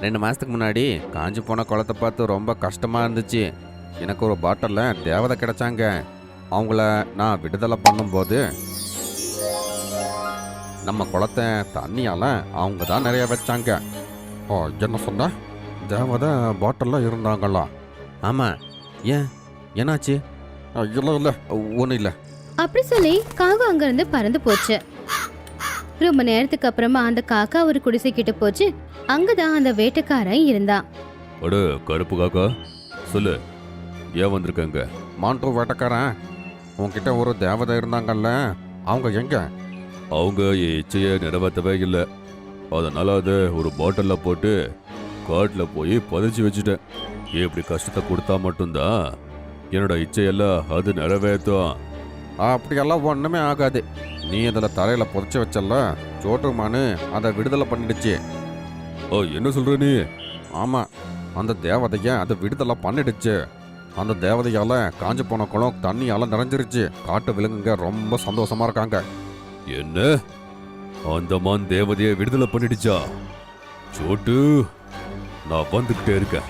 2 மாசத்துக்கு முன்னாடி காஞ்சு போன குளத்தை பார்த்து ரொம்ப கஷ்டமா இருந்துச்சு. எனக்கு ஒரு பாட்டில்ல தேவதை கிடைச்சாங்க. அவங்கள நான் விடுதலை பண்ணும்போது நம்ம குளத்தை தண்ணியால அவங்க தான் நிறைய வச்சாங்க. ஓ, என்ன சொன்ன? தேவதை பாட்டில்ல இருந்தாங்களா? ஆமா. ஏன், என்னாச்சு? இல்லை இல்லை, ஒன்றும் இல்லை. அப்படி சொல்லி காகம் அங்கிருந்து பறந்து போச்சு. ரொம்ப நேரத்துக்கு அப்புறமா அந்த காக்கா ஒரு குடிசைக்கிட்ட போச்சு. அங்கதான் அந்த வேட்டைக்காரன் இருந்தான். அட கருப்பு காக்கா, சொல்லு, ஏன் வந்திருக்கங்க? மாண்டு வேட்டைக்காரன், உன்கிட்ட ஒரு தேவதை இருந்தாங்கல்ல, அவங்க எங்க? அவங்க என் இச்சையை நிறைவேற்றவே இல்லை. அதனால அதை ஒரு பாட்டிலில் போட்டு காட்டில் போய் புதைச்சி வச்சுட்டேன். இப்படி கஷ்டத்தை கொடுத்தா மட்டும்தான் என்னோட இச்சையெல்லாம் அது நிறைவேற்றும். அப்படியெல்லாம் ஒன்றுமே ஆகாது. நீ அதில் தரையில் புதைச்சி வச்சல, சோட்டுமானு அதை விடுதலை பண்ணிடுச்சு. ஓ, என்ன சொல்ற நீ? ஆமாம், அந்த தேவதையை அதை விடுதலை பண்ணிடுச்சு. அந்த தேவதையால் காஞ்சு போன குளம் தண்ணியால் நிறைஞ்சிருச்சு. காட்டு விலங்குங்க ரொம்ப சந்தோஷமா இருக்காங்க. என்ன, அந்த மான் தேவதையை விடுதலை பண்ணிடுச்சா? சோட்டு, நான் வந்துகிட்டே இருக்கேன்.